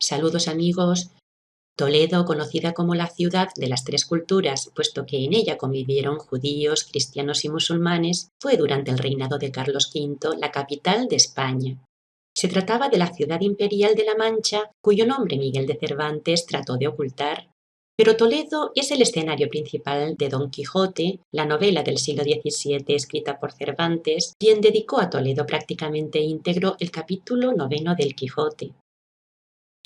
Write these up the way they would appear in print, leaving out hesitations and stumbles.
Saludos amigos. Toledo, conocida como la ciudad de las tres culturas, puesto que en ella convivieron judíos, cristianos y musulmanes, fue durante el reinado de Carlos V la capital de España. Se trataba de la ciudad imperial de la Mancha, cuyo nombre Miguel de Cervantes trató de ocultar. Pero Toledo es el escenario principal de Don Quijote, la novela del siglo XVII escrita por Cervantes, quien dedicó a Toledo prácticamente íntegro el capítulo 9 del Quijote.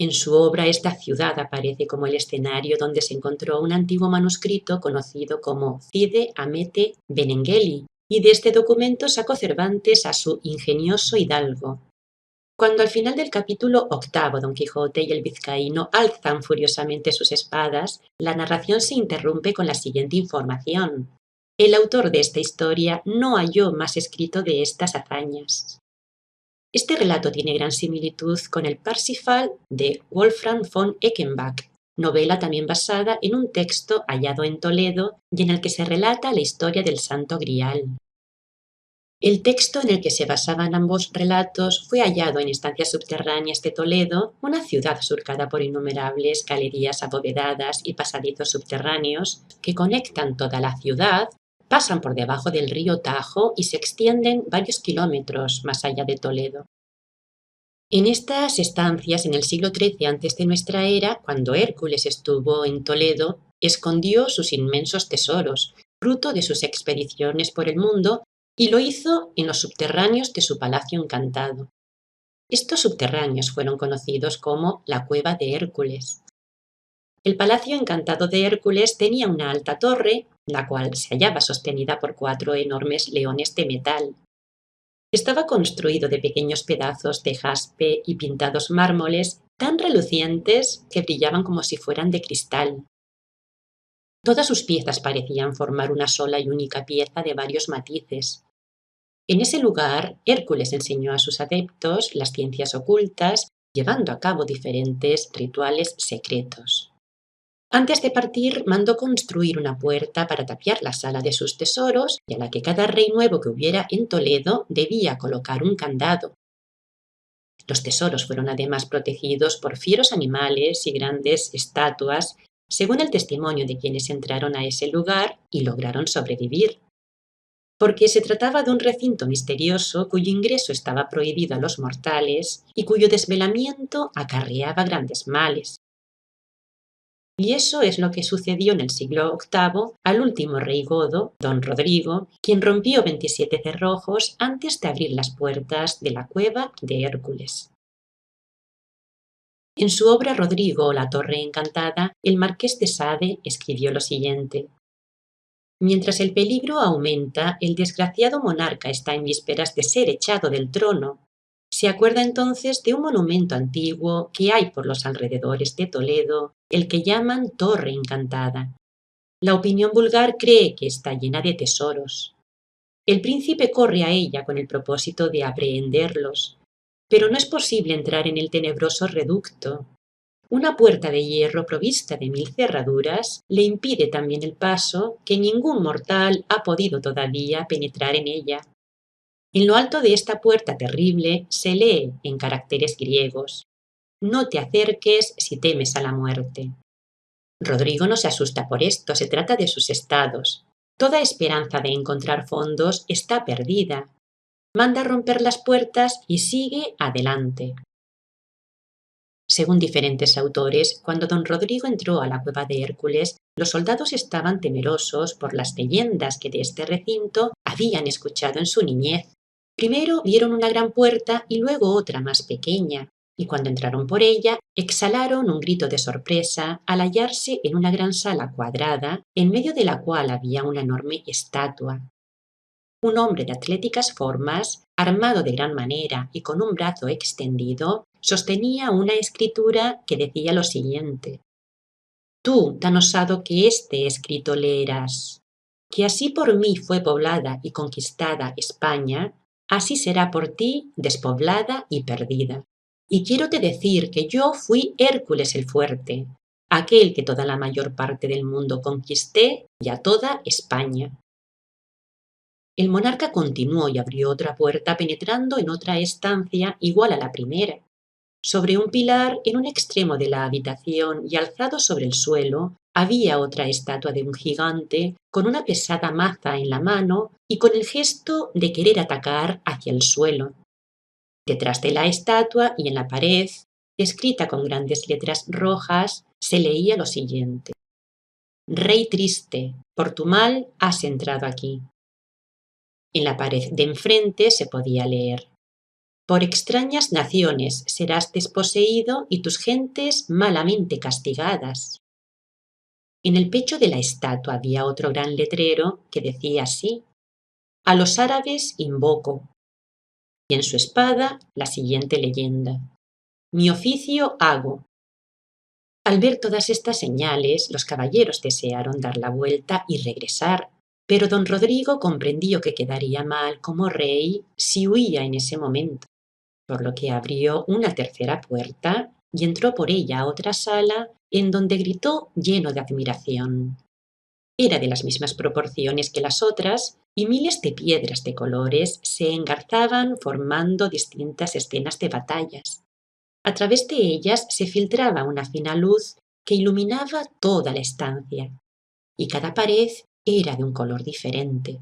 En su obra esta ciudad aparece como el escenario donde se encontró un antiguo manuscrito conocido como Cide Hamete Benengeli, y de este documento sacó Cervantes a su ingenioso hidalgo. Cuando al final del capítulo 8 Don Quijote y el vizcaíno alzan furiosamente sus espadas, la narración se interrumpe con la siguiente información. El autor de esta historia no halló más escrito de estas hazañas. Este relato tiene gran similitud con el Parsifal de Wolfram von Eckenbach, novela también basada en un texto hallado en Toledo y en el que se relata la historia del Santo Grial. El texto en el que se basaban ambos relatos fue hallado en estancias subterráneas de Toledo, una ciudad surcada por innumerables galerías abovedadas y pasadizos subterráneos que conectan toda la ciudad, pasan por debajo del río Tajo y se extienden varios kilómetros más allá de Toledo. En estas estancias, en el siglo XIII antes de nuestra era, cuando Hércules estuvo en Toledo, escondió sus inmensos tesoros, fruto de sus expediciones por el mundo, y lo hizo en los subterráneos de su palacio encantado. Estos subterráneos fueron conocidos como la Cueva de Hércules. El palacio encantado de Hércules tenía una alta torre, la cual se hallaba sostenida por 4 enormes leones de metal. Estaba construido de pequeños pedazos de jaspe y pintados mármoles tan relucientes que brillaban como si fueran de cristal. Todas sus piezas parecían formar una sola y única pieza de varios matices. En ese lugar, Hércules enseñó a sus adeptos las ciencias ocultas, llevando a cabo diferentes rituales secretos. Antes de partir, mandó construir una puerta para tapiar la sala de sus tesoros y a la que cada rey nuevo que hubiera en Toledo debía colocar un candado. Los tesoros fueron además protegidos por fieros animales y grandes estatuas, según el testimonio de quienes entraron a ese lugar y lograron sobrevivir. Porque se trataba de un recinto misterioso cuyo ingreso estaba prohibido a los mortales y cuyo desvelamiento acarreaba grandes males. Y eso es lo que sucedió en el siglo VIII al último rey godo, don Rodrigo, quien rompió 27 cerrojos antes de abrir las puertas de la cueva de Hércules. En su obra Rodrigo, la Torre Encantada, el marqués de Sade escribió lo siguiente: mientras el peligro aumenta, el desgraciado monarca está en vísperas de ser echado del trono. Se acuerda entonces de un monumento antiguo que hay por los alrededores de Toledo, el que llaman Torre Encantada. La opinión vulgar cree que está llena de tesoros. El príncipe corre a ella con el propósito de aprehenderlos, pero no es posible entrar en el tenebroso reducto. Una puerta de hierro provista de 1000 cerraduras le impide también el paso, que ningún mortal ha podido todavía penetrar en ella. En lo alto de esta puerta terrible se lee en caracteres griegos: no te acerques si temes a la muerte. Rodrigo no se asusta por esto, se trata de sus estados. Toda esperanza de encontrar fondos está perdida. Manda romper las puertas y sigue adelante. Según diferentes autores, cuando don Rodrigo entró a la cueva de Hércules, los soldados estaban temerosos por las leyendas que de este recinto habían escuchado en su niñez. Primero vieron una gran puerta y luego otra más pequeña, y cuando entraron por ella, exhalaron un grito de sorpresa al hallarse en una gran sala cuadrada, en medio de la cual había una enorme estatua. Un hombre de atléticas formas, armado de gran manera y con un brazo extendido, sostenía una escritura que decía lo siguiente: tú, tan osado que este escrito leerás, que así por mí fue poblada y conquistada España, así será por ti despoblada y perdida. Y quiérote decir que yo fui Hércules el fuerte, aquel que toda la mayor parte del mundo conquisté y a toda España. El monarca continuó y abrió otra puerta penetrando en otra estancia igual a la primera. Sobre un pilar en un extremo de la habitación y alzado sobre el suelo había otra estatua de un gigante con una pesada maza en la mano y con el gesto de querer atacar hacia el suelo. Detrás de la estatua y en la pared, escrita con grandes letras rojas, se leía lo siguiente: Rey triste, por tu mal has entrado aquí. En la pared de enfrente se podía leer: por extrañas naciones serás desposeído y tus gentes malamente castigadas. En el pecho de la estatua había otro gran letrero que decía así: a los árabes invoco. Y en su espada la siguiente leyenda: mi oficio hago. Al ver todas estas señales, los caballeros desearon dar la vuelta y regresar, pero don Rodrigo comprendió que quedaría mal como rey si huía en ese momento, por lo que abrió una tercera puerta y entró por ella a otra sala en donde gritó lleno de admiración. Era de las mismas proporciones que las otras y miles de piedras de colores se engarzaban formando distintas escenas de batallas. A través de ellas se filtraba una fina luz que iluminaba toda la estancia, y cada pared era de un color diferente.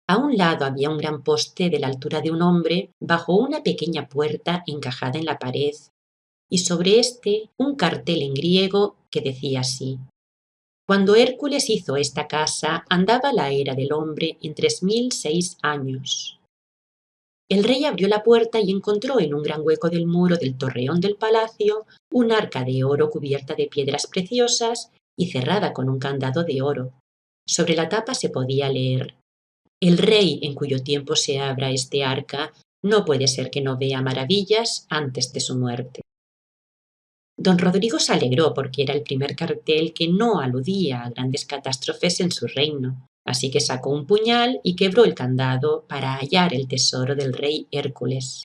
A un lado había un gran poste de la altura de un hombre bajo una pequeña puerta encajada en la pared, y sobre este un cartel en griego que decía así: cuando Hércules hizo esta casa andaba la era del hombre en 3006 años. El rey abrió la puerta y encontró en un gran hueco del muro del torreón del palacio un arca de oro cubierta de piedras preciosas y cerrada con un candado de oro. Sobre la tapa se podía leer: el rey en cuyo tiempo se abra este arca no puede ser que no vea maravillas antes de su muerte. Don Rodrigo se alegró porque era el primer cartel que no aludía a grandes catástrofes en su reino, así que sacó un puñal y quebró el candado para hallar el tesoro del rey Hércules.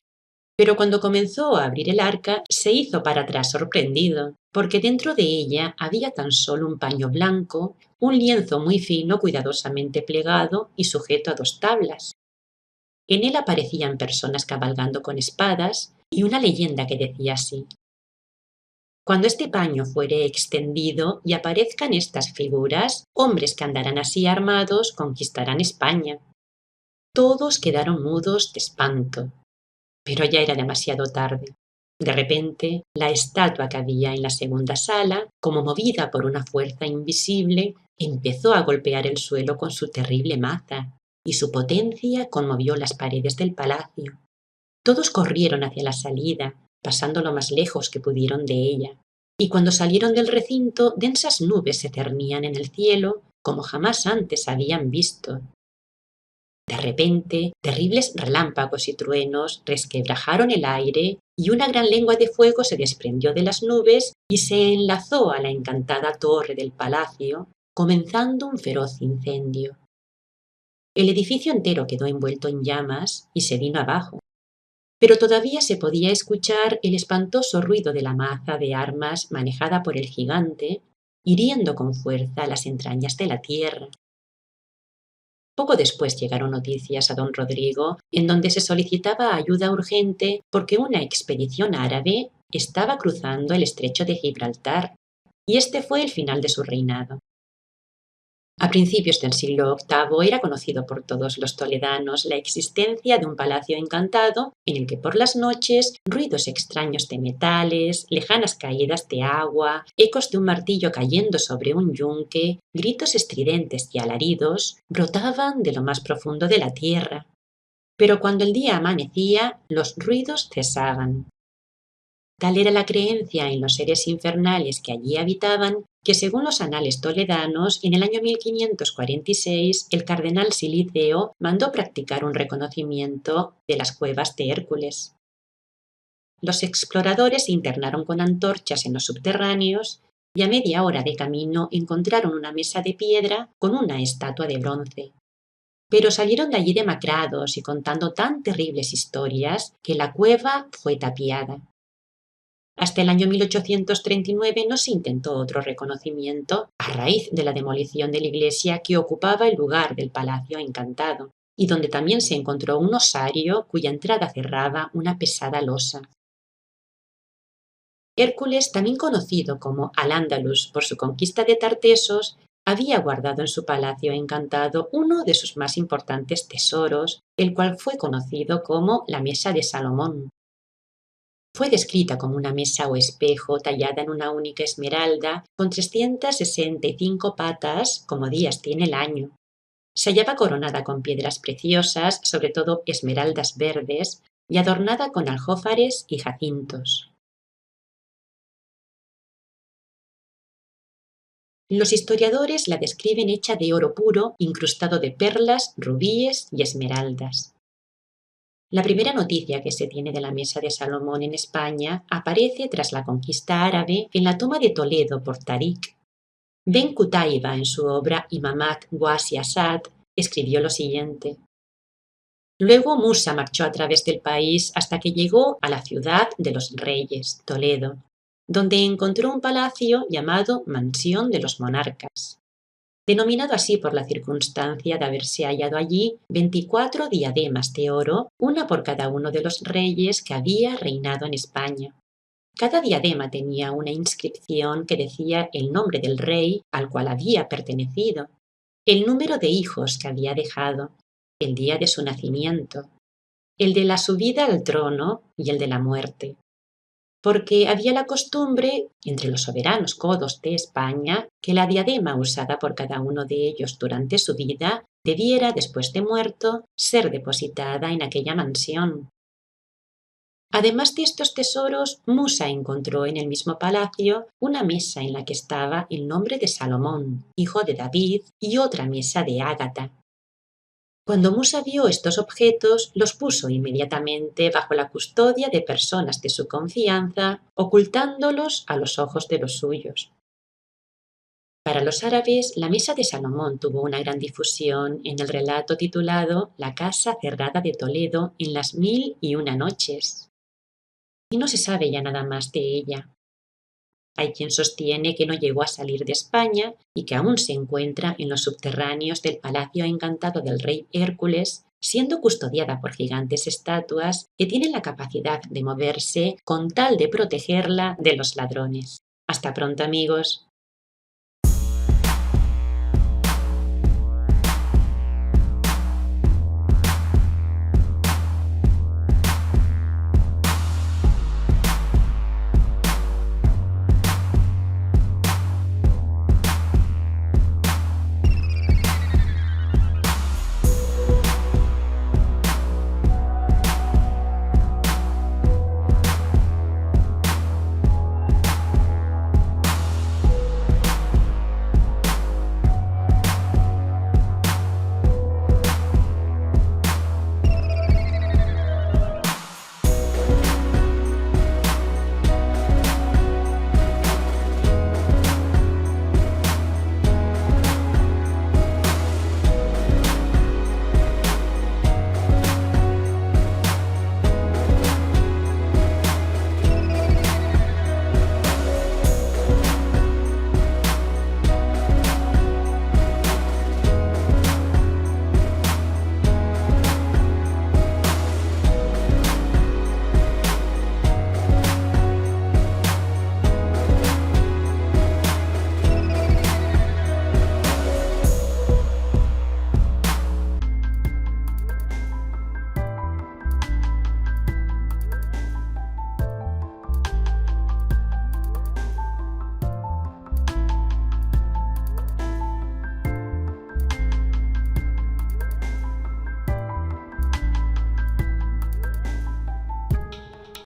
Pero cuando comenzó a abrir el arca, se hizo para atrás sorprendido, porque dentro de ella había tan solo un paño blanco, un lienzo muy fino cuidadosamente plegado y sujeto a dos tablas. En él aparecían personas cabalgando con espadas y una leyenda que decía así: cuando este paño fuere extendido y aparezcan estas figuras, hombres que andarán así armados conquistarán España. Todos quedaron mudos de espanto, pero ya era demasiado tarde. De repente, la estatua que había en la segunda sala, como movida por una fuerza invisible, empezó a golpear el suelo con su terrible maza, y su potencia conmovió las paredes del palacio. Todos corrieron hacia la salida, pasando lo más lejos que pudieron de ella, y cuando salieron del recinto, densas nubes se cernían en el cielo como jamás antes habían visto. De repente, terribles relámpagos y truenos resquebrajaron el aire y una gran lengua de fuego se desprendió de las nubes y se enlazó a la encantada torre del palacio, comenzando un feroz incendio. El edificio entero quedó envuelto en llamas y se vino abajo, pero todavía se podía escuchar el espantoso ruido de la maza de armas manejada por el gigante, hiriendo con fuerza las entrañas de la tierra. Poco después llegaron noticias a don Rodrigo en donde se solicitaba ayuda urgente porque una expedición árabe estaba cruzando el estrecho de Gibraltar, y este fue el final de su reinado. A principios del siglo VIII era conocido por todos los toledanos la existencia de un palacio encantado en el que por las noches ruidos extraños de metales, lejanas caídas de agua, ecos de un martillo cayendo sobre un yunque, gritos estridentes y alaridos brotaban de lo más profundo de la tierra. Pero cuando el día amanecía, los ruidos cesaban. Tal era la creencia en los seres infernales que allí habitaban que, según los anales toledanos, en el año 1546 el cardenal Siliceo mandó practicar un reconocimiento de las cuevas de Hércules. Los exploradores se internaron con antorchas en los subterráneos y a media hora de camino encontraron una mesa de piedra con una estatua de bronce. Pero salieron de allí demacrados y contando tan terribles historias que la cueva fue tapiada. Hasta el año 1839 no se intentó otro reconocimiento a raíz de la demolición de la iglesia que ocupaba el lugar del Palacio Encantado, y donde también se encontró un osario cuya entrada cerraba una pesada losa. Hércules, también conocido como Al-Ándalus por su conquista de Tartesos, había guardado en su palacio encantado uno de sus más importantes tesoros, el cual fue conocido como la Mesa de Salomón. Fue descrita como una mesa o espejo tallada en una única esmeralda con 365 patas como días tiene el año. Se hallaba coronada con piedras preciosas, sobre todo esmeraldas verdes, y adornada con aljófares y jacintos. Los historiadores la describen hecha de oro puro, incrustado de perlas, rubíes y esmeraldas. La primera noticia que se tiene de la Mesa de Salomón en España aparece tras la conquista árabe en la toma de Toledo por Tarik. Ben Qutayba, en su obra Imamat Wasi Asad, escribió lo siguiente: Luego Musa marchó a través del país hasta que llegó a la ciudad de los reyes, Toledo, donde encontró un palacio llamado Mansión de los Monarcas, denominado así por la circunstancia de haberse hallado allí 24 diademas de oro, una por cada uno de los reyes que había reinado en España. Cada diadema tenía una inscripción que decía el nombre del rey al cual había pertenecido, el número de hijos que había dejado, el día de su nacimiento, el de la subida al trono y el de la muerte, porque había la costumbre, entre los soberanos godos de España, que la diadema usada por cada uno de ellos durante su vida debiera, después de muerto, ser depositada en aquella mansión. Además de estos tesoros, Musa encontró en el mismo palacio una mesa en la que estaba el nombre de Salomón, hijo de David, y otra mesa de ágata. Cuando Musa vio estos objetos, los puso inmediatamente bajo la custodia de personas de su confianza, ocultándolos a los ojos de los suyos. Para los árabes, la mesa de Salomón tuvo una gran difusión en el relato titulado La casa cerrada de Toledo en las 1001 noches. Y no se sabe ya nada más de ella. Hay quien sostiene que no llegó a salir de España y que aún se encuentra en los subterráneos del Palacio Encantado del rey Hércules, siendo custodiada por gigantes estatuas que tienen la capacidad de moverse con tal de protegerla de los ladrones. Hasta pronto, amigos.